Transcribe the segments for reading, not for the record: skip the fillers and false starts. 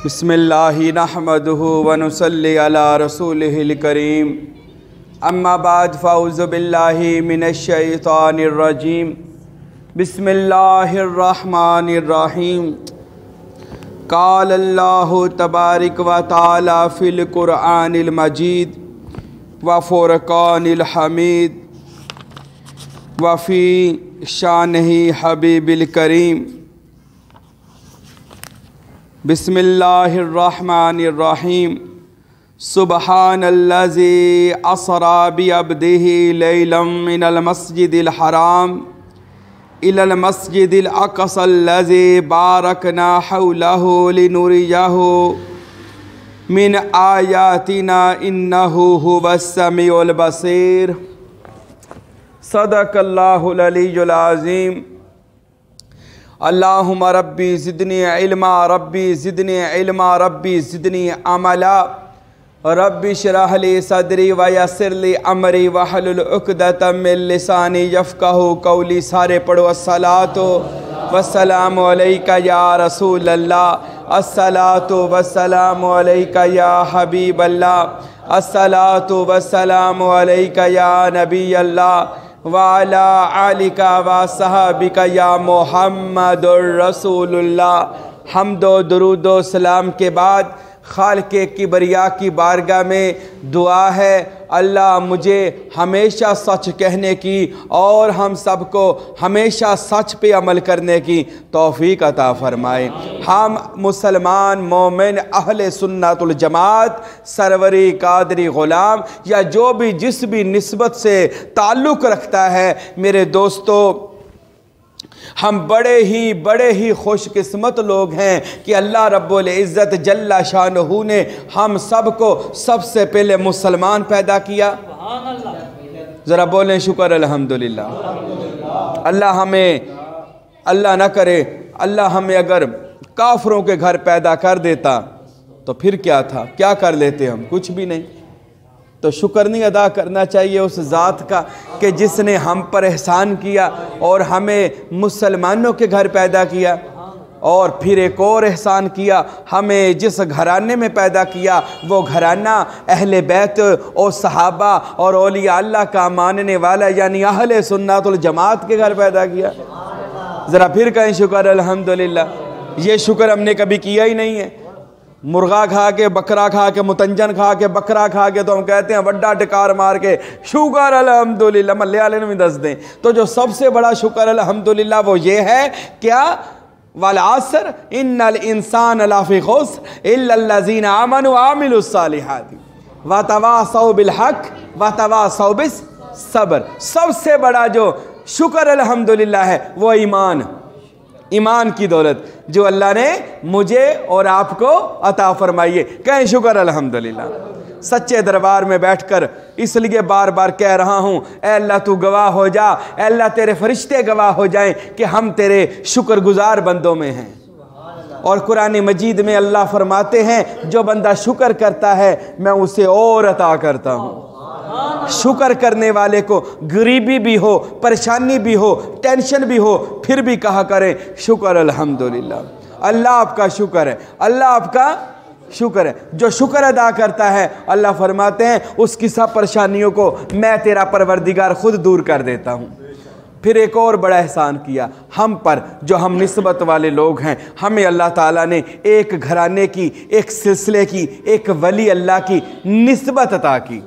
بسم اللہ نحمدہ ونصلی علی رسولہ الکریم اما بعد فاعوذ باللہ من الشیطان الرجیم بسم اللہ الرحمن الرحیم قال اللہ تبارک و تعالی فی القرآن المجید وفرقان الحمید وفی شانہ حبیب الکریم بسم اللہ الرحمن الرحیم سبحان الذی اسری بعبدہ لیلا من المسجد الحرام الی المسجد الاقصی الذی بارکنا حولہ لنریہ من آیاتنا انہ هو السمیع البصیر صدق اللہ العلی العظیم اللہم ربی زدنی علما ربی زدنی علما ربی زدنی عملا ربی اشرح لی صدری ویسر لی امری واحلل عقدۃ من لسانی یفقہوا قولی۔ سارے پڑھو الصلاۃ والسلام علیکہ یا رسول اللہ، الصلاۃ والسلام علیکہ یا حبیب اللہ، الصلاۃ والسلام علیکہ یا نبی اللہ وعلا آلکہ وصحابکہ یا محمد الرسول اللہ۔ حمد و درود و سلام کے بعد خالق کبریا کی بارگاہ میں دعا ہے اللہ مجھے ہمیشہ سچ کہنے کی اور ہم سب کو ہمیشہ سچ پہ عمل کرنے کی توفیق عطا فرمائے۔ ہم مسلمان مومن اہل سنت الجماعت سروری قادری غلام یا جو بھی جس بھی نسبت سے تعلق رکھتا ہے، میرے دوستو ہم بڑے ہی خوش قسمت لوگ ہیں کہ اللہ رب العزت جل شانہ نے ہم سب کو سب سے پہلے مسلمان پیدا کیا۔ ذرا بولیں شکر الحمدللہ۔ اللہ نہ کرے اللہ ہمیں اگر کافروں کے گھر پیدا کر دیتا تو پھر کیا تھا، کیا کر لیتے ہم؟ کچھ بھی نہیں۔ تو شکر نہیں ادا کرنا چاہیے اس ذات کا کہ جس نے ہم پر احسان کیا اور ہمیں مسلمانوں کے گھر پیدا کیا، اور پھر ایک اور احسان کیا، ہمیں جس گھرانے میں پیدا کیا وہ گھرانہ اہل بیت اور صحابہ اور اولیاء اللہ کا ماننے والا یعنی اہل سنت الجماعت کے گھر پیدا کیا۔ ذرا پھر کہیں شکر الحمدللہ۔ یہ شکر ہم نے کبھی کیا ہی نہیں ہے۔ مرغا کھا کے، بکرا کھا کے، متنجن کھا کے، بکرا کھا کے تو ہم کہتے ہیں وڈا ٹکار مار کے شکر الحمدللہ، ملے والے میں دس دیں۔ تو جو سب سے بڑا شکر الحمدللہ وہ یہ ہے کیا؟ والعصر ان الانسان لفی خسر الا الذین آمنوا وعملوا الصالحات وتواصوا بالحق وتواصوا بالصبر۔ سب سے بڑا جو شکر الحمدللہ ہے وہ ایمان کی دولت جو اللہ نے مجھے اور آپ کو عطا فرمائیے۔ کہیں شکر الحمدللہ۔ سچے دربار میں بیٹھ کر اس لیے بار بار کہہ رہا ہوں، اے اللہ تو گواہ ہو جا، اے اللہ تیرے فرشتے گواہ ہو جائیں کہ ہم تیرے شکر گزار بندوں میں ہیں۔ اور قرآن مجید میں اللہ فرماتے ہیں جو بندہ شکر کرتا ہے میں اسے اور عطا کرتا ہوں۔ شکر کرنے والے کو غریبی بھی ہو، پریشانی بھی ہو، ٹینشن بھی ہو، پھر بھی کہا کریں شکر الحمدللہ۔ اللہ آپ کا شکر ہے، اللہ آپ کا شکر ہے۔ جو شکر ادا کرتا ہے اللہ فرماتے ہیں اس کی سب پریشانیوں کو میں تیرا پروردگار خود دور کر دیتا ہوں۔ پھر ایک اور بڑا احسان کیا ہم پر، جو ہم نسبت والے لوگ ہیں، ہمیں اللہ تعالیٰ نے ایک گھرانے کی، ایک سلسلے کی، ایک ولی اللہ کی نسبت عطا کی۔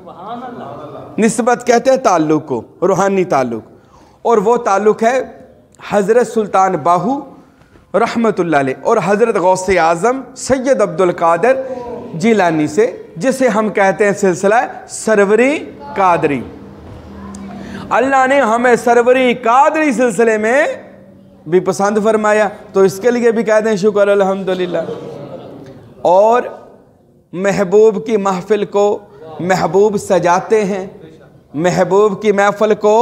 نسبت کہتے ہیں تعلق کو، روحانی تعلق، اور وہ تعلق ہے حضرت سلطان باہو رحمت اللہ علیہ اور حضرت غوث اعظم سید عبد القادر جیلانی سے، جسے ہم کہتے ہیں سلسلہ سروری قادری۔ اللہ نے ہمیں سروری قادری سلسلے میں بھی پسند فرمایا تو اس کے لیے بھی کہتے ہیں شکر الحمدللہ۔ اور محبوب کی محفل کو محبوب سجاتے ہیں، محبوب کی محفل کو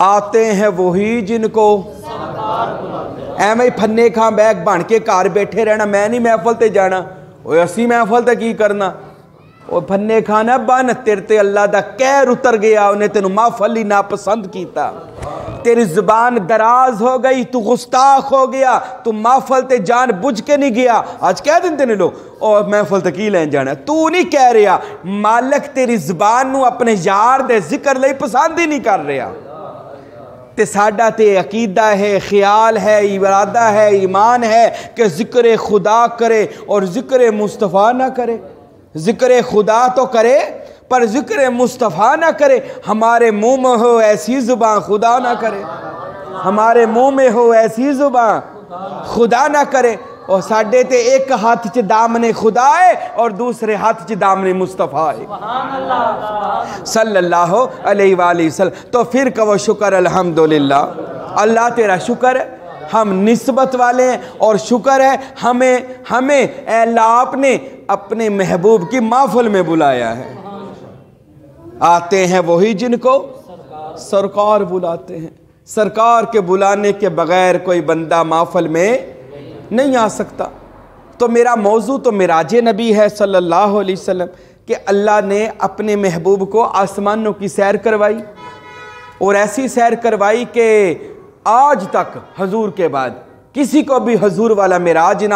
آتے ہیں وہی جن کو ایویں پھنے کھاں بیگ بن کے گھر بیٹھے رہنا، میں نہیں محفل تے جانا، وہ اسی محفل تے کی کرنا، وہ بھنے کھانا بن تیرے تے اللہ دا قہر اتر گیا، انہیں تینوں محفل ہی ناپسند کیتا، تیری زبان دراز ہو گئی، تو گستاخ ہو گیا، تو محفل تے جان بجھ کے نہیں گیا۔ آج کہہ دیں نے لوگ اور محفل تے کی لین جانا، تو نہیں کہہ رہا، مالک تیری زبان نو اپنے یار دے ذکر لئی پسند ہی نہیں کر رہا۔ تے ساڈا تے عقیدہ ہے، خیال ہے، ارادہ ہے، ایمان ہے کہ ذکر خدا کرے اور ذکر مصطفیٰ نہ کرے۔ ذکر خدا تو کرے پر ذکر مصطفیٰ نہ کرے۔ ہمارے منہ میں ہو ایسی زبان خدا نہ کرے، ہمارے منہ میں ہو ایسی زبان خدا نہ کرے۔ اور ساڈے تے ایک ہاتھ چ دامن خدا ہے اور دوسرے ہاتھ چ دامن مصطفیٰ ہے صلی اللہ علیہ وآلہ وسلم۔ تو پھر کہو شکر الحمدللہ، اللہ تیرا شکر ہے، ہم نسبت والے ہیں، اور شکر ہے ہمیں اے اللہ آپ نے اپنے محبوب کی محفل میں بلایا ہے۔ آتے ہیں وہی جن کو سرکار بلاتے ہیں، سرکار کے بلانے کے بغیر کوئی بندہ محفل میں نہیں آ سکتا۔ تو میرا موضوع تو معراج نبی ہے صلی اللہ علیہ وسلم، کہ اللہ نے اپنے محبوب کو آسمانوں کی سیر کروائی، اور ایسی سیر کروائی کہ آج تک حضور کے بعد کسی کو بھی حضور والا معراج نہ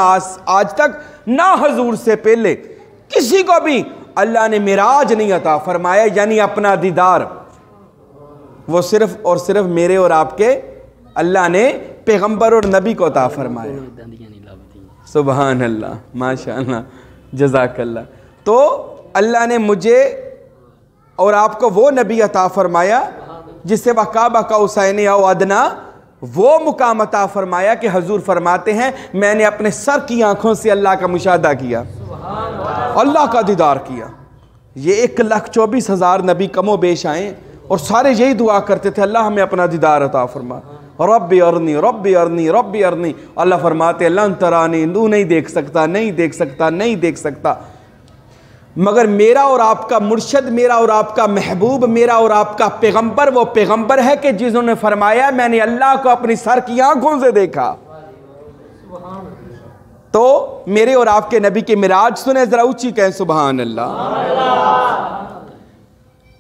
آج تک نہ حضور سے پہلے کسی کو بھی اللہ نے معراج نہیں عطا فرمایا، یعنی اپنا دیدار وہ صرف اور صرف میرے اور آپ کے اللہ نے پیغمبر اور نبی کو عطا فرمایا۔ سبحان اللہ، ماشاءاللہ، جزاک اللہ۔ تو اللہ نے مجھے اور آپ کو وہ نبی عطا فرمایا جسے وَقَابَ قَوْسَيْنِ اَوْ أَدْنَىٰ، وہ مقام عطا فرمایا کہ حضور فرماتے ہیں میں نے اپنے سر کی آنکھوں سے اللہ کا مشاہدہ کیا، اللہ کا دیدار کیا۔ یہ 1,24,000 نبی کم و بیش آئیں اور سارے یہی دعا کرتے تھے اللہ ہمیں اپنا دیدار عطا فرما، ربی ارنی ربی ارنی ربی ارنی۔ اللہ فرماتے لن ترانی، تو نہیں دیکھ سکتا، نہیں دیکھ سکتا، نہیں دیکھ سکتا، مگر میرا اور آپ کا مرشد، میرا اور آپ کا محبوب، میرا اور آپ کا پیغمبر وہ پیغمبر ہے کہ جنہوں نے فرمایا میں نے اللہ کو اپنی سر کی آنکھوں سے دیکھا۔ تو میرے اور آپ کے نبی کے معراج سنیں، ذرا اونچی کہیں سبحان اللہ۔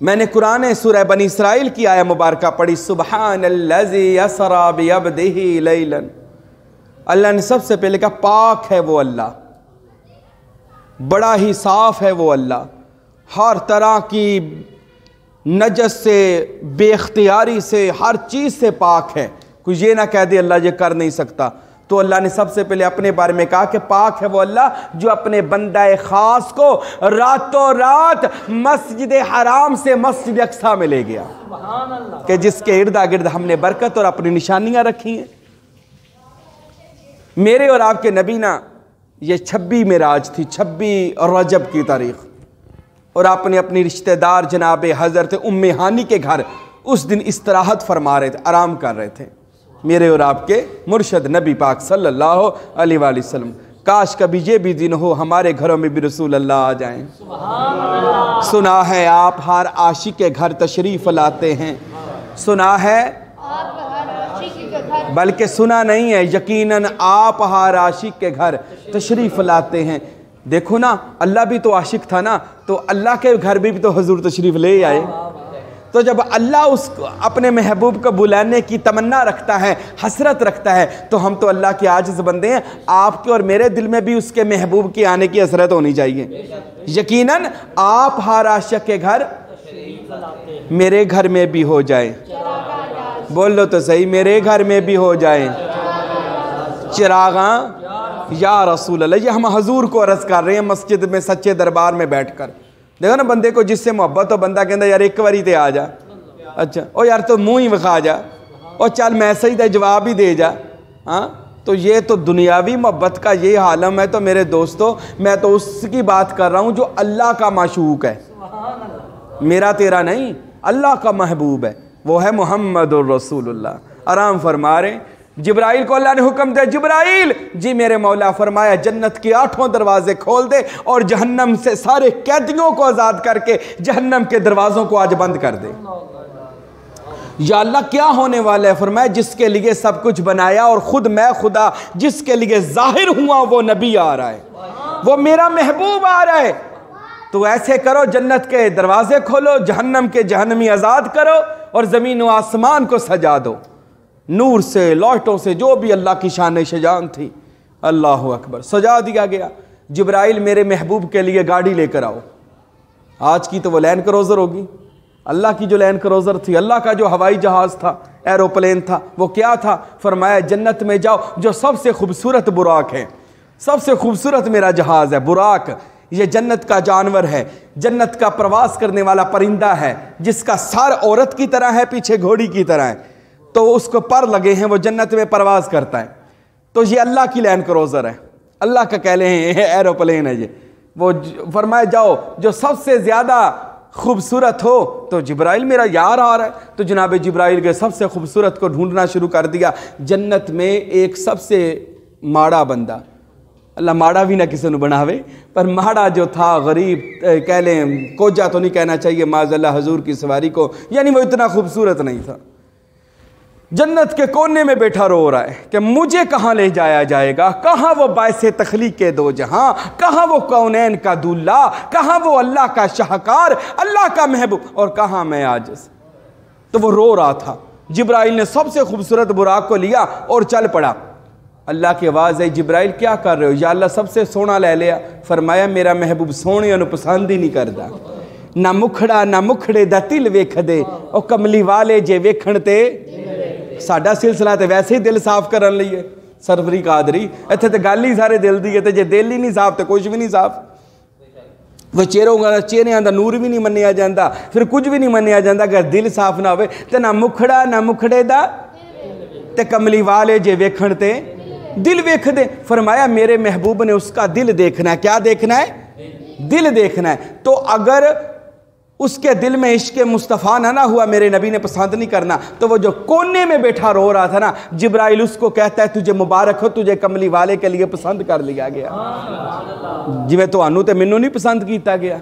میں نے قرآن سورہ بنی اسرائیل کی آیہ مبارکہ پڑھی، سبحان الذی اسری بعبدہ لیلا۔ اللہ نے سب سے پہلے کہا پاک ہے وہ اللہ، بڑا ہی صاف ہے وہ اللہ، ہر طرح کی نجس سے، بے اختیاری سے، ہر چیز سے پاک ہے۔ کوئی یہ نہ کہہ دے اللہ یہ کر نہیں سکتا۔ تو اللہ نے سب سے پہلے اپنے بارے میں کہا کہ پاک ہے وہ اللہ جو اپنے بندہ خاص کو راتوں رات مسجد حرام سے مسجد اقصیٰ میں لے گیا، کہ جس کے ارد گرد ہم نے برکت اور اپنی نشانیاں رکھی ہیں۔ میرے اور آپ کے نبی نا یہ 26 معراج تھی، 26 رجب کی تاریخ، اور آپ نے اپنی رشتہ دار جناب حضرت ام ہانی کے گھر اس دن استراحت فرما رہے تھے، آرام کر رہے تھے میرے اور آپ کے مرشد نبی پاک صلی اللہ علیہ وآلہ وسلم۔ کاش کبھی یہ بھی دن ہو ہمارے گھروں میں بھی رسول اللہ آ جائیں۔ سنا ہے آپ ہر عاشق کے گھر تشریف لاتے ہیں، سنا ہے بلکہ سنا نہیں ہے، یقیناً آپ ہر عاشق کے گھر تشریف لاتے ہیں۔ دیکھو نا اللہ بھی تو عاشق تھا نا، تو اللہ کے گھر بھی تو حضور تشریف لے آئے۔ تو جب اللہ اس اپنے محبوب کو بلانے کی تمنا رکھتا ہے، حسرت رکھتا ہے، تو ہم تو اللہ کے عاجز بندے ہیں، آپ کے اور میرے دل میں بھی اس کے محبوب کی آنے کی حسرت ہونی چاہیے۔ یقیناً آپ ہر عاشق کے گھر میرے گھر میں بھی ہو جائیں، بول لو تو صحیح، میرے گھر میں بھی ہو جائیں چراغاں یا رسول اللہ۔ یہ ہم حضور کو عرض کر رہے ہیں مسجد میں سچے دربار میں بیٹھ کر۔ دیکھو نا بندے کو جس سے محبت ہو، بندہ کہتا یار ایک واری تے آ جا، اچھا او یار تو منہ ہی وکھا جا، او چل میسج دے جواب ہی دے جا۔ ہاں تو یہ تو دنیاوی محبت کا یہ عالم ہے۔ تو میرے دوستو میں تو اس کی بات کر رہا ہوں جو اللہ کا معشوق ہے، میرا تیرا نہیں، اللہ کا محبوب ہے، وہ ہے محمد الرسول اللہ۔ آرام فرما رہے ہیں۔ جبرائیل کو اللہ نے حکم دیا جبرائیل جی میرے مولا فرمایا جنت کے 8 دروازے کھول دے اور جہنم سے سارے قیدیوں کو آزاد کر کے جہنم کے دروازوں کو آج بند کر دے۔ یا اللہ کیا ہونے والا ہے؟ فرمایا جس کے لیے سب کچھ بنایا اور خود میں خدا جس کے لیے ظاہر ہوا وہ نبی آ رہا ہے، وہ میرا محبوب آ رہا ہے۔ تو ایسے کرو جنت کے دروازے کھولو، جہنم کے جہنمی آزاد کرو، اور زمین و آسمان کو سجا دو نور سے، لوٹوں سے، جو بھی اللہ کی شان شجاعت تھی۔ اللہ اکبر، سجا دیا گیا۔ جبرائیل میرے محبوب کے لیے گاڑی لے کر آؤ۔ آج کی تو وہ لینڈ کروزر ہوگی، اللہ کی جو لینڈ کروزر تھی، اللہ کا جو ہوائی جہاز تھا، ایروپلین تھا، وہ کیا تھا؟ فرمایا جنت میں جاؤ، جو سب سے خوبصورت براق ہے، سب سے خوبصورت میرا جہاز ہے براق، یہ جنت کا جانور ہے، جنت کا پرواز کرنے والا پرندہ ہے، جس کا سر عورت کی طرح ہے، پیچھے گھوڑی کی طرح ہے، تو اس کو پر لگے ہیں، وہ جنت میں پرواز کرتا ہے۔ تو یہ اللہ کی لینڈ کروزر ہے، اللہ کا کہہ لیں ایروپلین ہے یہ۔ وہ فرمایا جاؤ جو سب سے زیادہ خوبصورت ہو، تو جبرائیل میرا یار آ رہا ہے، تو جناب جبرائیل کے سب سے خوبصورت کو ڈھونڈنا شروع کر دیا۔ جنت میں ایک سب سے ماڑا بندہ، اللہ ماڑا بھی نہ کسی نے بناوے، پر ماڑا جو تھا، غریب کہہ لیں، کوجا تو نہیں کہنا چاہیے معاذ اللہ حضور کی سواری کو، یعنی وہ اتنا خوبصورت نہیں تھا، جنت کے کونے میں بیٹھا رو رہا ہے کہ مجھے کہاں لے جایا جائے گا، کہاں وہ باعث تخلیق کے دو جہاں، کہاں وہ کونین کا دلہ، کہاں وہ اللہ کا شاہکار، اللہ کا محبوب، اور کہاں میں عاجز۔ تو وہ رو رہا تھا۔ جبرائیل نے سب سے خوبصورت براق کو لیا اور چل پڑا۔ اللہ کی آواز ہے، جبرائیل کیا کر رہے ہو؟ یا اللہ سب سے سونا لے لیا۔ فرمایا میرا محبوب سونے انہوں پسند ہی نہیں کردا، نہ مکھڑا نہ مکھڑے دا تل ویکھ دے، او کملی والے جے ویکھن تے ساڈا سلسلہ تے ویسے ہی دل صاف کرن لئیے سرفری قادری، ایتھے تے گل ہی سارے دل دی ہے، تے جے دل ہی نہیں صاف تے کچھ بھی نہیں صاف۔ وہ چہرے دا نور بھی نہیں منیا جاندا، پھر کچھ بھی نہیں منیا جاندا اگر دل صاف نہ ہوئے، تے نہ مکھڑا نہ مکھڑے دا تے کملی والے جے ویکھن تے دل ویکھ دے۔ فرمایا میرے محبوب نے اس کا دل دیکھنا ہے۔ کیا دیکھنا ہے؟ دل دیکھنا ہے۔ تو اگر اس کے دل میں عشق مصطفیٰ نہ ہوا، میرے نبی نے پسند نہیں کرنا، تو وہ جو کونے میں بیٹھا رو رہا تھا نا، جبرائیل اس کو کہتا ہے تجھے مبارک ہو، تجھے کملی والے کے لیے پسند کر لیا گیا، جی تو انو تے منو نہیں پسند کیتا گیا۔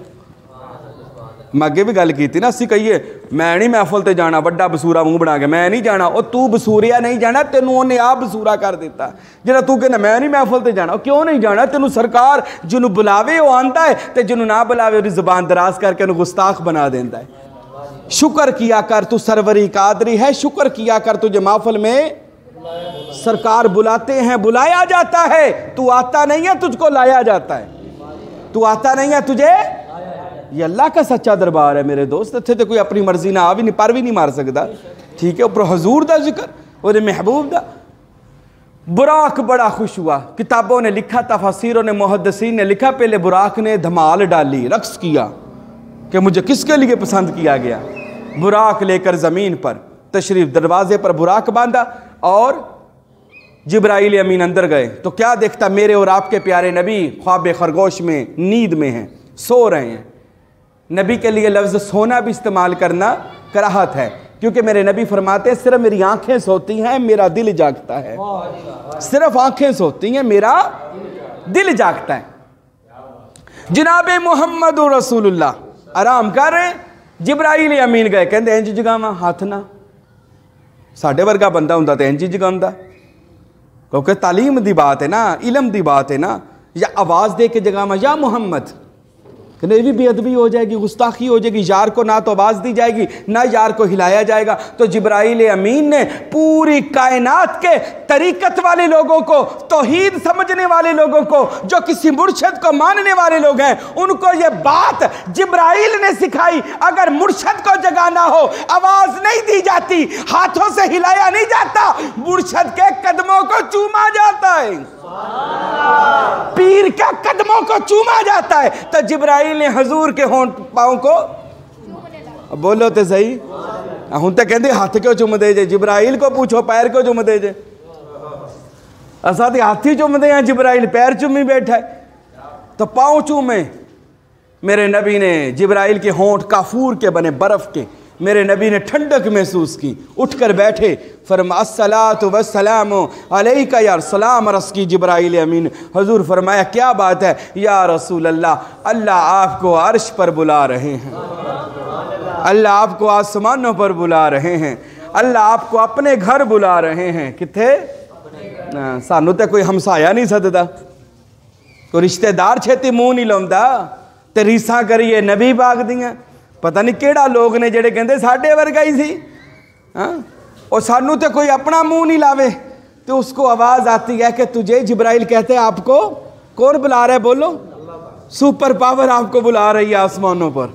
میں اگے بھی گل کیتی نا، اسی کہیے میں نہیں محفل تے جانا، بڑا بسورا منہ بنا کے میں نہیں جانا، او تو بسوریا نہیں جانا، تینوں انہیں آپ بسورا کر دیتا، جنہاں تو کہنا میں نہیں محفل تے جانا، کیوں نہیں جانا؟ تینوں سرکار جنہوں بلاوے وہ آندا ہے، تے جنہوں نہ بلاوے انہیں زبان دراز کر کے انہوں گستاخ بنا دیندہ ہے۔ شکر کیا کر، تو سروری قادری ہے، شکر کیا کر، تجھے محفل میں سرکار بلاتے ہیں، بلایا جاتا ہے، تو آتا نہیں ہے، تجھ کو لایا جاتا ہے، تو آتا نہیں ہے، تجھے یہ اللہ کا سچا دربار ہے میرے دوست۔ اتھے تے کوئی اپنی مرضی نہ آوی نہیں، پر بھی نہیں مار سکتا، ٹھیک ہے؟ اوپر حضور دا ذکر، اور محبوب دا۔ براق بڑا خوش ہوا، کتابوں نے لکھا، تفاسیروں نے، محدثین نے لکھا، پہلے براق نے دھمال ڈالی، رقص کیا کہ مجھے کس کے لیے پسند کیا گیا۔ براق لے کر زمین پر تشریف، دروازے پر براق باندھا، اور جبرائیل امین اندر گئے تو کیا دیکھتا؟ میرے اور آپ کے پیارے نبی خواب خرگوش میں، نیند میں ہیں، سو رہے ہیں۔ نبی کے لیے لفظ سونا بھی استعمال کرنا کراہت ہے، کیونکہ میرے نبی فرماتے ہیں صرف میری آنکھیں سوتی ہیں، میرا دل جاگتا ہے، صرف آنکھیں سوتی ہیں، میرا دل جاگتا ہے۔ جناب محمد رسول اللہ آرام کر رہے ہیں، جبرائیل امین گئے، کہندے انج جگاواں ہاتھ نہ، ساڈے ورگا بندہ ہوندا تے انج جگاوندا، کیونکہ تعلیم دی بات ہے نا، علم دی بات ہے نا، یا آواز دے کے جگاواں یا محمد، کہ یہ بھی بے ادبی ہو جائے گی، گستاخی ہو جائے گی، یار کو نہ تو آواز دی جائے گی، نہ یار کو ہلایا جائے گا۔ تو جبرائیل امین نے پوری کائنات کے طریقت والے لوگوں کو، توحید سمجھنے والے لوگوں کو، جو کسی مرشد کو ماننے والے لوگ ہیں، ان کو یہ بات جبرائیل نے سکھائی، اگر مرشد کو جگانا ہو آواز نہیں دی جاتی، ہاتھوں سے ہلایا نہیں جاتا، مرشد کے قدموں کو چوما جاتا ہے، پیر کے قدموں کو چوما جاتا ہے۔ تو جبرائیل نے حضور کے ہونٹ پاؤں کو، بولو تے صحیح، ہوں تے کہندے ہاتھ کیوں چوم دے جے؟ جبرائیل کو پوچھو پیر کیوں چوم دے جے؟ اساں تے ہاتھ ہی چوم دے ہیں، جبرائیل پیر چومی بیٹھا ہے، تو پاؤں چومے۔ میرے نبی نے جبرائیل کے ہونٹ کافور کے بنے، برف کے، میرے نبی نے ٹھنڈک محسوس کی، اٹھ کر بیٹھے، فرمایا الصلاۃ والسلام علیک یا سلام عرض کی جبرائیل امین۔ حضور فرمایا کیا بات ہے یا رسول اللہ، اللہ آپ کو عرش پر بلا رہے ہیں، اللہ آپ کو آسمانوں پر بلا رہے ہیں، اللہ آپ کو اپنے گھر بلا رہے ہیں۔ کتھے؟ سانو تے کوئی ہمسایا نہیں سددا، کوئی رشتہ دار چھتی منہ نہیں لاوندا، تے ریساں کریے نبی پاک دیاں. پتہ نہیں کیڑا لوگ نے جڑے کہندے ساڈے ورگا ہی سی ہاں اور سانو تے کوئی اپنا منہ نہیں لاوے. تو اس کو آواز آتی ہے کہ تجھے جبرائیل کہتے ہیں آپ کو کون بلا رہا ہے؟ بولو. سپر پاور آپ کو بلا رہی ہے آسمانوں پر.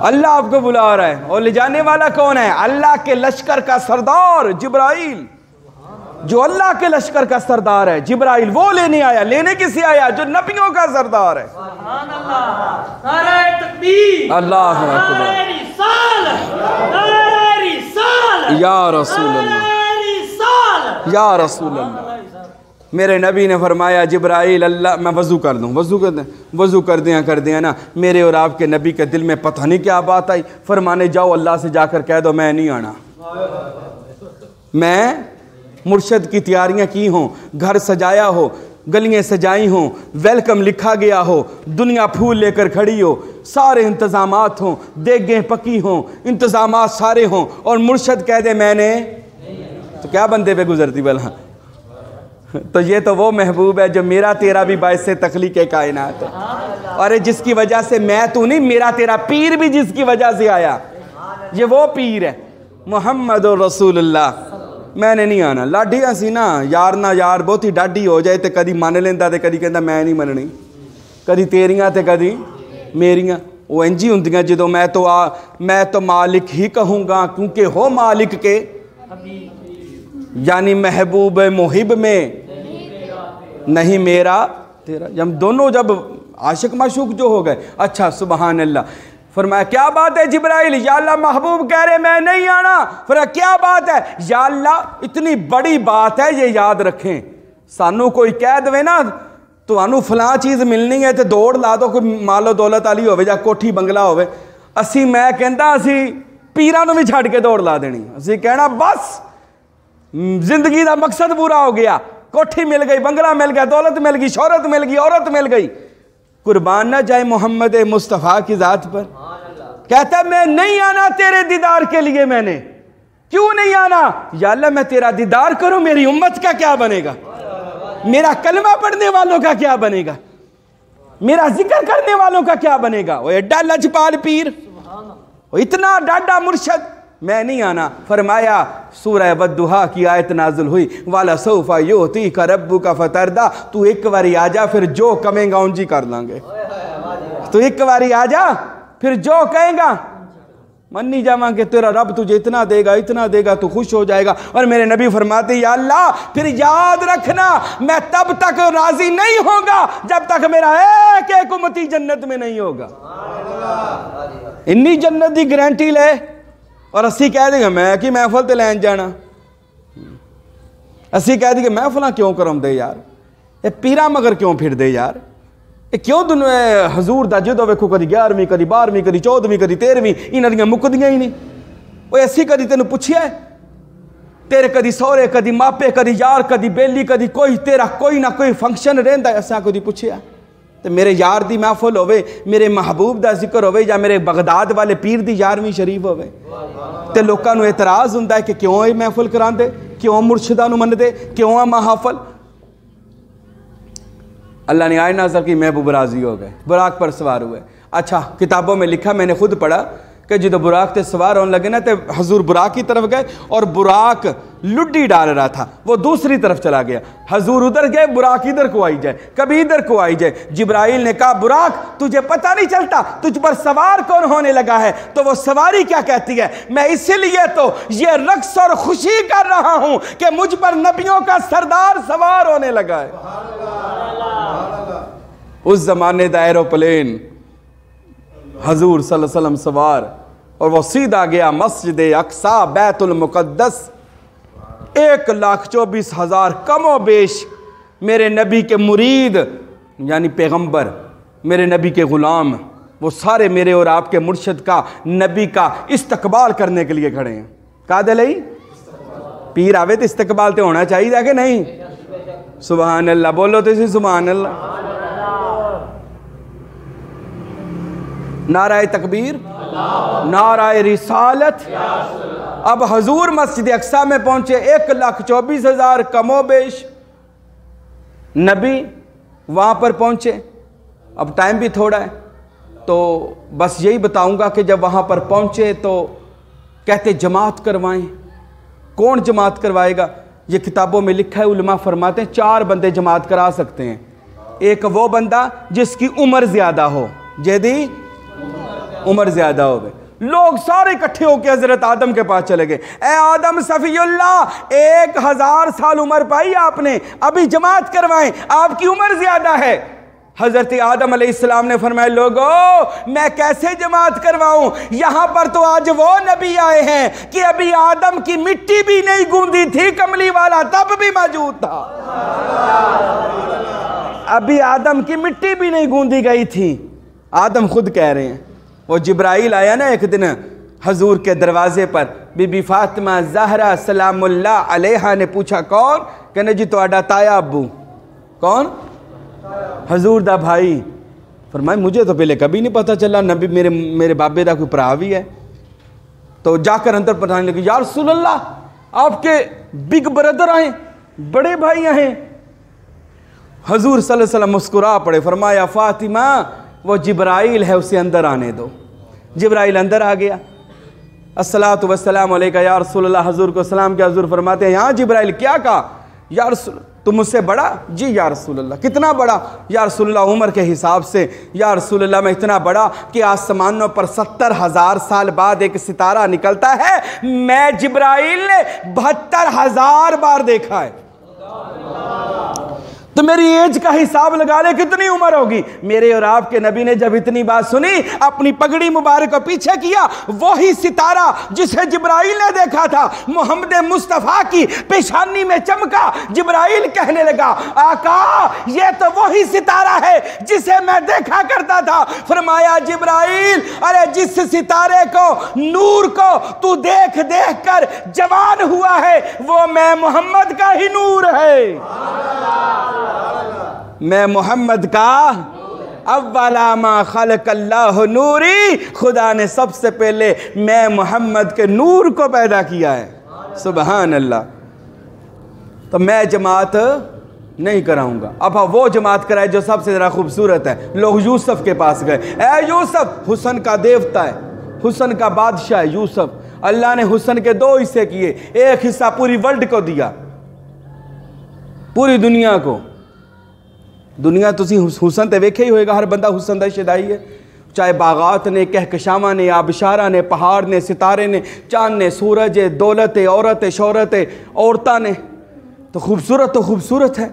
اللہ آپ کو بلا رہا ہے. اور لے جانے والا کون ہے؟ اللہ کے لشکر کا سردار جبرائیل. جو اللہ کے لشکر کا سردار ہے جبرائیل وہ لینے آیا. لینے کسے آیا؟ جو نبیوں کا سردار ہے. سبحان اللہ. نعرہ تکبیر. اللہ اکبر. نعرہ رسالت. نعرہ رسالت. یا رسول اللہ. نعرہ رسالت. یا رسول اللہ. میرے نبی نے فرمایا جبرائیل اللہ میں وضو کر دوں. وضو کر دیا نا. میرے اور آپ کے نبی کے دل میں پتہ نہیں کیا بات آئی. فرمانے جاؤ اللہ سے جا کر کہہ دو میں نہیں آنا. میں مرشد کی تیاریاں کی ہوں, گھر سجایا ہو, گلیاں سجائی ہوں, ویلکم لکھا گیا ہو, دنیا پھول لے کر کھڑی ہو, سارے انتظامات ہوں, دیگیں پکی ہوں, انتظامات سارے ہوں, اور مرشد کہہ دے میں نے, تو کیا بندے پہ گزرتی بلا. تو یہ تو وہ محبوب ہے جو میرا تیرا بھی باعث تخلیق کائنات ہے. اور جس کی وجہ سے میں تو نہیں, میرا تیرا پیر بھی جس کی وجہ سے آیا, یہ وہ پیر ہے محمد رسول اللہ. میں نے نہیں آنا. لاڈیاں سی نا یار نہ یار بہت ہی ڈاڈی ہو جائے تے کدی مان لیندہ تے کدی کہندا میں نہیں مننی, کدی تیریاں تے کدی میریاں. وہ انجی ہوندیاں جدوں میں تو مالک ہی کہوں گا کیونکہ ہو مالک کے, یعنی محبوب محب میں نہیں میرا تیرا. ہم دونوں جب عاشق معشوق جو ہو گئے. اچھا سبحان اللہ. فرمایا کیا بات ہے جبرائیل؟ یا اللہ محبوب کہہ رہے میں نہیں آنا. فرمایا کیا بات ہے؟ یا اللہ اتنی بڑی بات ہے یہ یاد رکھیں. سانو کوئی کہہ دوے نا تو انو فلاں چیز ملنی ہے تے دوڑ لا دو, کوئی مال و دولت والی ہوئے یا کوٹھی بنگلہ ہوئے. اسی میں کہندا اسی پیرانو بھی چھڑ کے دوڑ لا دینی. اسی کہنا بس زندگی دا مقصد پورا ہو گیا. کوٹھی مل گئی, بنگلہ مل گیا, دولت مل گئی, شہرت مل گئی, عورت مل گئی. قربان نہ جائے محمد مصطفیٰ کی ذات پر. کہتا ہے میں نہیں آنا تیرے دیدار کے لیے. میں نے کیوں نہیں آنا؟ یا اللہ میں تیرا دیدار کروں, میری امت کا کیا بنے گا؟ میرا کلمہ پڑھنے والوں کا کیا بنے گا؟ میرا ذکر کرنے والوں کا کیا بنے گا؟ وہ ایڈا لجپال پیر, وہ اتنا ڈاڈا مرشد. میں نہیں آنا. فرمایا سورہ والضحیٰ کی آیت نازل ہوئی وَلَسَوْفَ يُعْطِيكَ رَبُّكَ فَتَرْضَىٰ. تو ایک باری آ جا پھر جو کمیں گا انجی کر لیں گے. تو ایک باری آ جا پھر جو کہیں گا منی جاواں کہ تیرا رب تجھے اتنا دے گا تو خوش ہو جائے گا. اور میرے نبی فرماتے یا اللہ پھر یاد رکھنا میں تب تک راضی نہیں ہوں گا جب تک میرا ایک ایک امتی جنت میں نہیں ہوگا. انی جنت دی گارنٹی لے اور اسی کہہ دیں گے میں کہ محفل تے لین جانا. اسی کہہ دیں گے محفلاں کیوں کرم دے یار, یہ پیرا مگر کیوں پھر دے یار, یہ کیوں حضور دا جدو ویکھو کدی 11ویں کدی 12ویں کدی 14ویں کدی 13ویں انہاں دیاں مکدیاں ہی نہیں. وہ ایسی کدی تینوں پوچھیا ہے تیرے کدی سورے کدی ماپے کدی یار کدی بیلی کدی کوئی تیرا کوئی نہ کوئی فنکشن رہندا ہے اساں کدی پوچھیا؟ تے میرے یار دی محفل ہوئے, میرے محبوب دا ذکر ہوئے, یا میرے بغداد والے پیر دی 11ویں شریف ہوئے تے لوکاں نو اعتراض ہوندا ہے کہ کیوں یہ محفل کراندے, کیوں مرشداں نو مندے, کیوں محافل. اللہ نے آئے نازل کی محبوب راضی ہو گئے, براق پر سوار ہوئے. اچھا کتابوں میں لکھا میں نے خود پڑھا کہ جدو براق تے سوار ہونے لگے نا تے حضور براق کی طرف گئے اور براق لڈی ڈال رہا تھا, وہ دوسری طرف چلا گیا. حضور ادھر گئے, براق ادھر کو آئی جائے, کبھی ادھر کو آئی جائے. جبرائیل نے کہا براق تجھے پتہ نہیں چلتا تجھ پر سوار کون ہونے لگا ہے؟ تو وہ سواری کیا کہتی ہے, میں اسی لیے تو یہ رقص اور خوشی کر رہا ہوں کہ مجھ پر نبیوں کا سردار سوار ہونے لگا ہے. اس زمانے دا ایروپلین حضور صلی اللہ علیہ وسلم سوار, اور وہ سیدھا گیا مسجد اقصی بیت المقدس. 1,24,000 کم و بیش میرے نبی کے مرید یعنی پیغمبر, میرے نبی کے غلام, وہ سارے میرے اور آپ کے مرشد کا نبی کا استقبال کرنے کے لیے کھڑے ہیں. کہا دے لئی پیر آوے تو استقبال تے ہونا چاہیے کہ نہیں؟ سبحان اللہ بولو تو اسی سبحان اللہ. نعرہ تکبیر, نعرہ رسالت. اب حضور مسجد اقصی میں پہنچے, 1,24,000 کم و بیش نبی وہاں پر پہنچے. اب ٹائم بھی تھوڑا ہے, تو بس یہی بتاؤں گا کہ جب وہاں پر پہنچے تو کہتے جماعت کروائیں. کون جماعت کروائے گا؟ یہ کتابوں میں لکھا ہے، علماء فرماتے ہیں 4 بندے جماعت کرا سکتے ہیں. ایک وہ بندہ جس کی عمر زیادہ ہو، جیدی عمر زیادہ ہو گئے. لوگ سارے اکٹھے ہو کے حضرت آدم کے پاس چلے گئے. اے آدم صفی اللہ، 1000 سال عمر پائی آپ نے، ابھی جماعت کروائیں، آپ کی عمر زیادہ ہے. حضرت آدم علیہ السلام نے فرمایا لوگو میں کیسے جماعت کرواؤں؟ یہاں پر تو آج وہ نبی آئے ہیں کہ ابھی آدم کی مٹی بھی نہیں گوندی تھی، کملی والا تب بھی موجود تھا. ابھی آدم کی مٹی بھی نہیں گوندی گئی تھی. آدم خود کہہ رہے ہیں. وہ جبرائیل آیا نا ایک دن حضور کے دروازے پر، بی بی فاطمہ زہرا سلام اللہ علیہا نے پوچھا کون؟ کہنے جی تواڈا تایا ابو. کون؟ حضور دا بھائی. فرمائے مجھے تو پہلے کبھی نہیں پتہ چلا، نبی میرے بابے دا کوئی بھرا بھی ہے. تو جا کر اندر بتانے لگے یا رسول اللہ آپ کے بگ بردر آئے، بڑے بھائی آئے. حضور صلی اللہ علیہ وسلم مسکرا پڑے، فرمایا فاطمہ وہ جبرائیل ہے، اسے اندر آنے دو. جبرائیل اندر آ گیا. الصلاۃ والسلام علیکہ یا رسول اللہ. حضور کو سلام کیا. حضور فرماتے ہیں ہاں جبرائیل کیا کہا؟ یا رسول تم مجھ سے بڑا؟ جی یا رسول اللہ. کتنا بڑا؟ یا رسول اللہ عمر کے حساب سے. یا رسول اللہ میں اتنا بڑا کہ آسمانوں پر 70,000 سال بعد ایک ستارہ نکلتا ہے، میں جبرائیل نے 72,000 بار دیکھا ہے. تو میری ایج کا حساب لگا لے کتنی عمر ہوگی. میرے اور آپ کے نبی نے جب اتنی بات سنی اپنی پگڑی مبارک کو پیچھے کیا، وہی ستارہ جسے جبرائیل نے دیکھا تھا محمد مصطفیٰ کی پیشانی میں چمکا. جبرائیل کہنے لگا آقا یہ تو وہی ستارہ ہے جسے میں دیکھا کرتا تھا. فرمایا جبرائیل ارے جس ستارے کو نور کو تو دیکھ دیکھ کر جوان ہوا ہے وہ میں محمد کا ہی نور ہے. میں محمد کا اولا ما خلق اللہ نوری، خدا نے سب سے پہلے میں محمد کے نور کو پیدا کیا ہے. سبحان اللہ. تو میں جماعت نہیں کراؤں گا. اب وہ جماعت کرائے جو سب سے ذرا خوبصورت ہے. لوگ یوسف کے پاس گئے. اے یوسف، حسن کا دیوتا ہے، حسن کا بادشاہ ہے یوسف. اللہ نے حسن کے 2 حصے کیے، ایک حصہ پوری ورلڈ کو دیا، پوری دنیا کو. دنیا تسی حسن تے ویکھے ہی ہوئے گا، ہر بندہ حسن دا شدائی ہے. چاہے باغات نے، کہکشاواں نے، آبشارہ نے، پہاڑ نے، ستارے نے، چاند نے، سورج، دولت، عورت، شہرت، عورتاں نے. تو خوبصورت ہے.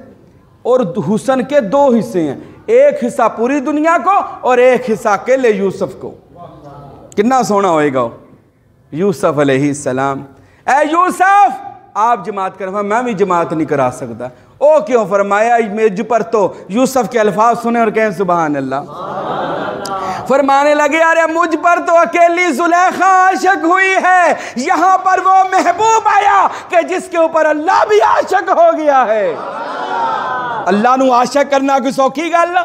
اور حسن کے 2 حصے ہیں، ایک حصہ پوری دنیا کو اور ایک حصہ اکیلے یوسف کو. کتنا سونا ہوئے گا یوسف علیہ السلام. اے یوسف آپ جماعت کروا، میں بھی جماعت نہیں کرا سکتا. او کیوں؟ فرمایا مجھ پر تو یوسف کے الفاظ سنے اور کہیں سبحان اللہ. فرمانے لگے ارے مجھ پر تو اکیلی زلیخا عاشق ہوئی ہے، یہاں پر وہ محبوب آیا کہ جس کے اوپر اللہ بھی عاشق ہو گیا ہے. اللہ نو عاشق کرنا کوئی سوکھی گل؟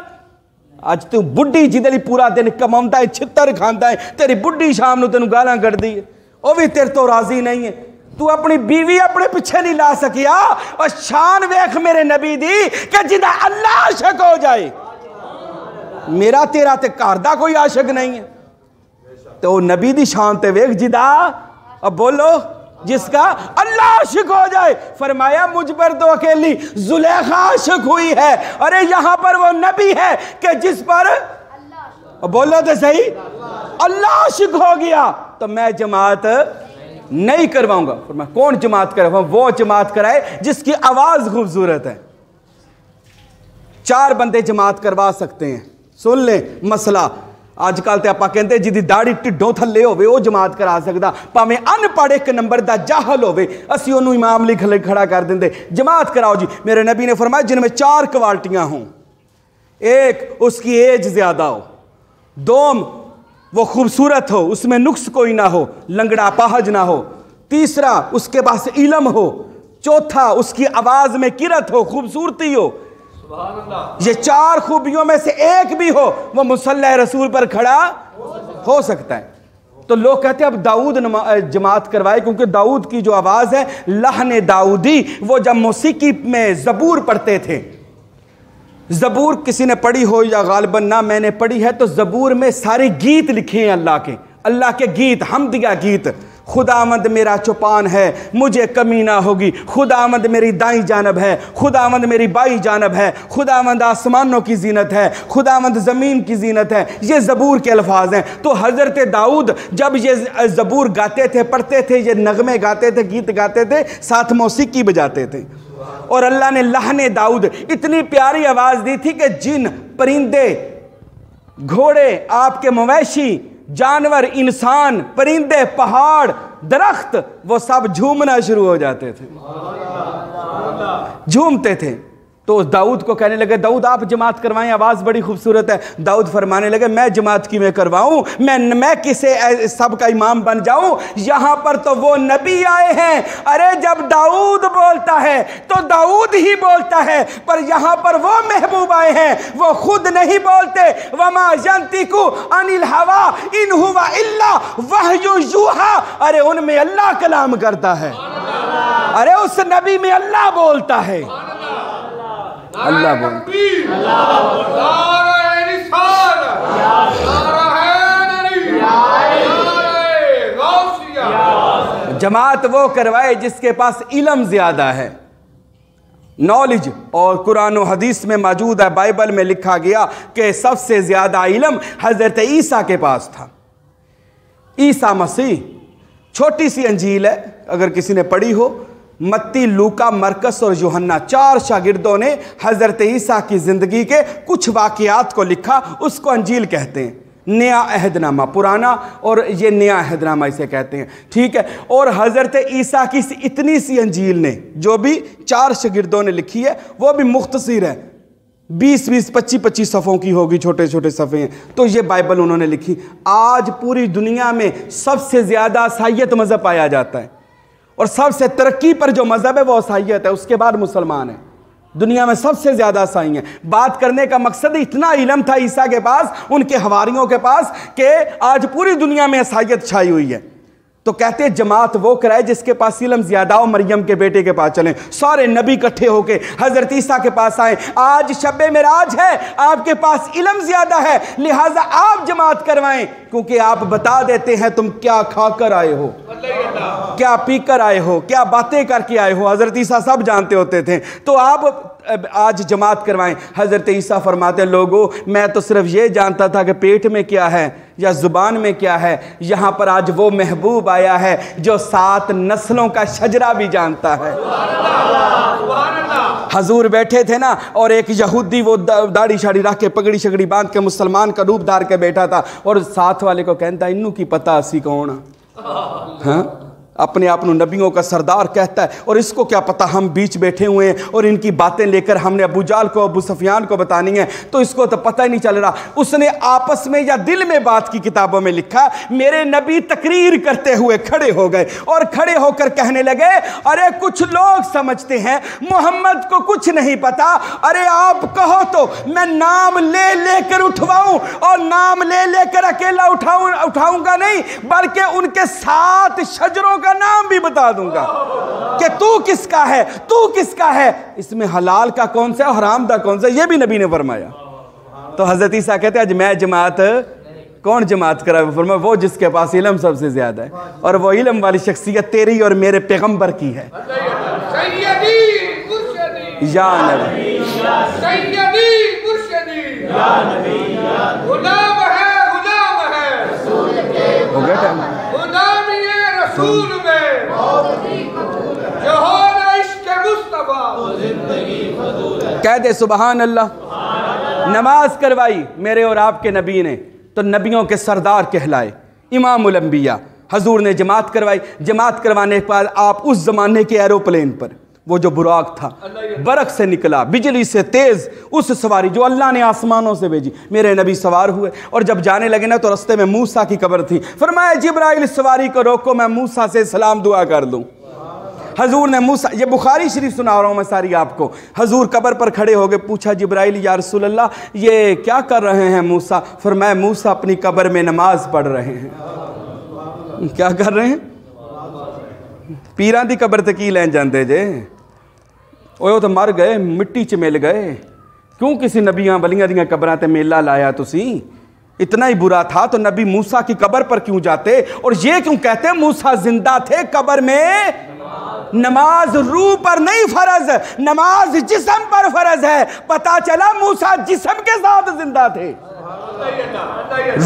اج تو بڈھی جدھر پورا دن کماؤندا ہے، چھتر کھاندا ہے، تیری بڈھی شام نو تینوں گالاں کردی ہے، وہ بھی تیرے تو راضی نہیں ہے. تو اپنی بیوی اپنے پیچھے نہیں لا سکیا. اور شان ویکھ میرے نبی دی کہ جدا اللہ عاشق ہو جائے. میرا تیرا تے گھر دا کوئی عاشق نہیں ہے. تو نبی دی شان تے ویکھ جدا، اب بولو جس کا اللہ عاشق ہو جائے. فرمایا مجھ پر تو اکیلی زلیخا عاشق ہوئی ہے. ارے یہاں پر وہ نبی ہے کہ جس پر بولو تو صحیح اللہ عاشق ہو گیا. تو میں جماعت نہیں کرواؤں گا. فرمایا کون جماعت کرواؤں؟ وہ جماعت کرائے جس کی آواز خوبصورت ہے. 4 بندے جماعت کروا سکتے ہیں. سن لیں مسئلہ. آج کل تے آپا کہندے جدی داڑھی ٹڈوں تھلے ہوئے وہ جماعت کرا سکدا، پاویں ان پڑھ 1 نمبر دا جاہل ہوئے اسی انہوں امام لکھ کھڑا کر دیندے. جماعت کراؤ جی. میرے نبی نے فرمایا جن میں 4 کوالٹیاں ہوں. ایک اس کی ایج زیادہ ہو، 2 وہ خوبصورت ہو، اس میں نقص کوئی نہ ہو، لنگڑا پاہج نہ ہو، 3 اس کے پاس علم ہو، 4 اس کی آواز میں کرت ہو، خوبصورتی ہو. یہ 4 خوبیوں میں سے ایک بھی ہو وہ مصلی رسول پر کھڑا ہو سکتا ہے. تو لوگ کہتے ہیں اب داؤد جماعت کروائے کیونکہ داؤد کی جو آواز ہے لحن داؤدی. وہ جب موسیقی میں زبور پڑھتے تھے زبور کسی نے پڑھی ہو یا غالباً نہ میں نے پڑھی ہے، تو زبور میں سارے گیت لکھے ہیں اللہ کے گیت، حمدیہ گیت۔ خداوند میرا چوپان ہے، مجھے کمی نہ ہوگی، خداوند میری دائیں جانب ہے، خداوند میری بائیں جانب ہے، خداوند آسمانوں کی زینت ہے، خداوند زمین کی زینت ہے۔ یہ زبور کے الفاظ ہیں۔ تو حضرت داؤد جب یہ زبور گاتے تھے، پڑھتے تھے، یہ نغمے گاتے تھے، گیت گاتے تھے، ساتھ موسیقی بجاتے تھے، اور اللہ نے لحن داؤد اتنی پیاری آواز دی تھی کہ جن، پرندے، گھوڑے، آپ کے مویشی، جانور، انسان، پرندے، پہاڑ، درخت، وہ سب جھومنا شروع ہو جاتے تھے، جھومتے تھے۔ تو داؤد کو کہنے لگے داؤد آپ جماعت کروائیں، آواز بڑی خوبصورت ہے۔ داؤد فرمانے لگے میں جماعت کی میں کرواؤں، میں کسے سب کا امام بن جاؤں؟ یہاں پر تو وہ نبی آئے ہیں۔ ارے جب داؤد بولتا ہے تو داؤد ہی بولتا ہے، پر یہاں پر وہ محبوب آئے ہیں، وہ خود نہیں بولتے۔ وما ينطق عن الهوى ان هو الا وحی یوحی۔ ارے ان میں اللہ کلام کرتا ہے، ارے اس نبی میں اللہ بولتا ہے، اللہ جماعت وہ کروائے جس کے پاس علم زیادہ ہے، نالج۔ اور قرآن و حدیث میں موجود ہے، بائبل میں لکھا گیا کہ سب سے زیادہ علم حضرت عیسیٰ کے پاس تھا۔ عیسیٰ مسیح، چھوٹی سی انجیل ہے، اگر کسی نے پڑھی ہو، متی، لوکا، مرکس اور یوحنا، 4 شاگردوں نے حضرت عیسیٰ کی زندگی کے کچھ واقعات کو لکھا، اس کو انجیل کہتے ہیں۔ نیا عہد نامہ، پرانا اور یہ نیا عہد نامہ اسے کہتے ہیں، ٹھیک ہے۔ اور حضرت عیسیٰ کی اتنی سی انجیل نے جو بھی 4 شاگردوں نے لکھی ہے، وہ بھی مختصر ہے، 20 25 صفحوں کی ہوگی، چھوٹے چھوٹے صفحے ہیں۔ تو یہ بائبل انہوں نے لکھی۔ آج پوری دنیا میں سب سے زیادہ عیسائیت مذہب پایا جاتا ہے، اور سب سے ترقی پر جو مذہب ہے وہ عیسائیت ہے، اس کے بعد مسلمان ہیں۔ دنیا میں سب سے زیادہ عیسائی ہیں۔ بات کرنے کا مقصد اتنا علم تھا عیسیٰ کے پاس، ان کے حواریوں کے پاس، کہ آج پوری دنیا میں عیسائیت چھائی ہوئی ہے۔ تو کہتے ہیں جماعت وہ کرائے جس کے پاس علم زیادہ ہو، مریم کے بیٹے کے پاس چلیں، سارے نبی اکٹھے ہو کے حضرت عیسیٰ کے پاس آئیں۔ آج شب معراج ہے، آپ کے پاس علم زیادہ ہے، لہٰذا آپ جماعت کروائیں، کیونکہ آپ بتا دیتے ہیں تم کیا کھا کر آئے ہو، کیا پی کر آئے ہو، کیا باتیں کر کے آئے ہو۔ حضرت عیسیٰ سب جانتے ہوتے تھے، تو آپ آج جماعت کروائیں۔ حضرت عیسیٰ فرماتے لوگو میں تو صرف یہ جانتا تھا کہ پیٹ میں کیا ہے یا زبان میں کیا ہے، یہاں پر آج وہ محبوب آیا ہے جو 7 نسلوں کا شجرہ بھی جانتا ہے۔ حضور بیٹھے تھے نا، اور ایک یہودی وہ داڑھی شاڑھی رکھ کے پگڑی شگڑی باندھ کے مسلمان کا روپ دھار کے بیٹھا تھا، اور ساتھ والے کو کہتا انہوں کی پتہ اسی کون، ہاں اپنے آپ کو نبیوں کا سردار کہتا ہے، اور اس کو کیا پتہ ہم بیچ بیٹھے ہوئے ہیں اور ان کی باتیں لے کر ہم نے ابو جال کو، ابو سفیان کو بتانی ہے، تو اس کو تو پتہ ہی نہیں چل رہا۔ اس نے آپس میں یا دل میں بات کی کتابوں میں لکھا، میرے نبی تقریر کرتے ہوئے کھڑے ہو گئے اور کھڑے ہو کر کہنے لگے ارے کچھ لوگ سمجھتے ہیں محمد کو کچھ نہیں پتا، ارے آپ کہو تو میں نام لے لے کر اٹھواؤں، اور نام لے لے کر اکیلا اٹھاؤں گا نہیں، بلکہ ان کے 7 شجروں کا نام بھی بتا دوں گا کہ تو کس کا ہے، تو کس کا ہے، اس میں حلال کا کون سا حرام دا کون سا، یہ بھی نبی نے فرمایا۔ تو حضرت عیسیٰ کہتے ہیں آج میں جماعت، کون جماعت کرا؟ فرمایا وہ جس کے پاس علم سب سے زیادہ ہے، اور وہ علم والی شخصیت تیری اور میرے پیغمبر کی ہے۔ یا نبی، سیدی مرشدی، یا نبی، غلام ہے، غلام ہے، ہو گیا ٹائم؟ غلامی رسول میں جو ہونا عشق مصطفیٰ، کہہ دے سبحان اللہ۔ نماز کروائی میرے اور آپ کے نبی نے، تو نبیوں کے سردار کہلائے، امام الانبیاء۔ حضور نے جماعت کروائی، جماعت کروانے کے بعد آپ اس زمانے کے ایروپلین پر، وہ جو براق تھا برق سے نکلا، بجلی سے تیز، اس سواری جو اللہ نے آسمانوں سے بھیجی، میرے نبی سوار ہوئے، اور جب جانے لگے نا تو رستے میں موسیٰ کی قبر تھی، فرمایا جبرائیل سواری کو روکو، میں موسیٰ سے سلام دعا کر دوں۔ حضور نے موسیٰ، یہ بخاری شریف سنا رہا ہوں میں ساری آپ کو، حضور قبر پر کھڑے ہو گئے، پوچھا جبرائیل یا رسول اللہ یہ کیا کر رہے ہیں موسیٰ؟ فرمایا موسیٰ اپنی قبر میں نماز پڑھ رہے ہیں۔ کیا کر رہے ہیں؟ پیران دی قبر تے کی لین جاندے جے، وہ تو مر گئے، مٹی چ مل گئے، کیوں کسی نبیاں ولیاں دیاں قبراں تے میلہ لایا تسی؟ اتنا ہی برا تھا تو نبی موسیٰ کی قبر پر کیوں جاتے؟ اور یہ کیوں کہتے موسیٰ زندہ تھے قبر میں؟ نماز روح پر نہیں فرض، نماز جسم پر فرض ہے۔ پتا چلا موسیٰ جسم کے ساتھ زندہ تھے،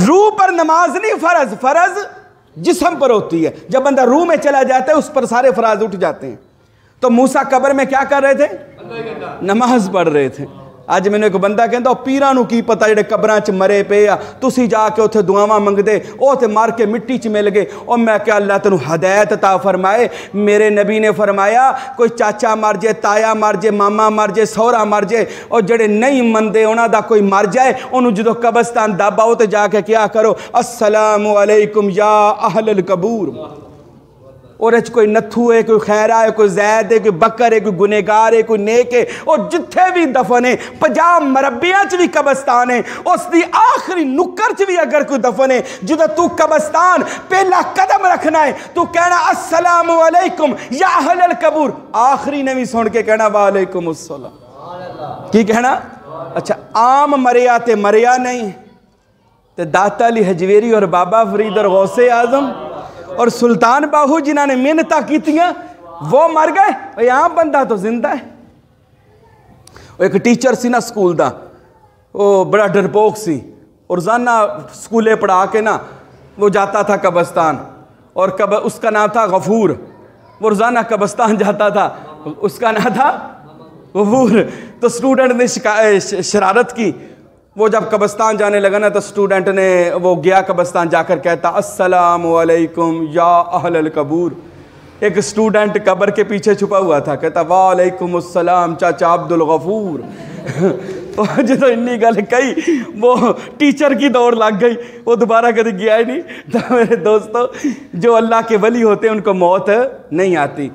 روح پر نماز نہیں فرض، فرض جسم پر ہوتی ہے۔ جب بندہ روح میں چلا جاتا ہے اس پر سارے فرائض اٹھ جاتے ہیں۔ تو موسیٰ قبر میں کیا کر رہے تھے؟ نماز پڑھ رہے تھے۔ آج میں نے ایک بندہ کہتا پیران نو کی پتہ جڑے قبراں چ مرے پے آ، تسی جا کے اتھے دعاواں منگدے، او تے مار کے مٹی چ مل گئے۔ اور میں کہ اللہ تینوں ہدایت عطا فرمائے۔ میرے نبی نے فرمایا کوئی چاچا مر جائے، تایا مر جائے، ماما مر جائے، سہرا مر جائے، اور جڑے نہیں مندے انہاں دا کوئی مر جائے، انہوں جدو قبرستان دباؤ تے جا کے کیا کرو، السلام علیکم یا اہل القبور۔ اور اچھ کوئی نتھو ہے، کوئی خیرہ ہے، کوئی زید ہے، کوئی بکر ہے، کوئی گنہگار ہے، کوئی نیک ہے، اور جتھے بھی دفن ہے، 50 مربیاں چ بھی قبرستان ہے، اس دی آخری نکر چ بھی اگر کوئی دفن ہے، جدو تو قبرستان پہلا قدم رکھنا ہے تو کہنا السلام علیکم یا اہل القبور، آخری نے بھی سن کے کہنا وعلیکم السلام۔ کی کہنا؟ اچھا عام مریا تے مریا نہیں تے داتا علی حجویری اور بابا فرید اور غوث اعظم اور سلطان باہو جنہاں نے محنتاں کیتیاں وہ مر گئے، یہاں بندہ تو زندہ ہے۔ ایک ٹیچر سی نا سکول دا، وہ بڑا ڈرپوک سی، اور روزانہ سکولے پڑھا کے نا وہ جاتا تھا قبرستان، اور اس کا نام تھا غفور۔ وہ روزانہ قبرستان جاتا تھا، اس کا نام تھا غفور۔ تو سٹوڈنٹ نے شرارت کی، وہ جب قبرستان جانے لگا نا تو سٹوڈنٹ نے وہ گیا قبرستان، جا کر کہتا السلام علیکم یا اہل القبور۔ ایک سٹوڈنٹ قبر کے پیچھے چھپا ہوا تھا، کہتا وعلیکم السلام چاچا عبد الغفور۔ تو جدو انی گل کہی وہ ٹیچر کی دوڑ لگ گئی، وہ دوبارہ کدی گیا ہی نہیں۔ تو میرے دوستو جو اللہ کے ولی ہوتے ہیں ان کو موت نہیں آتی۔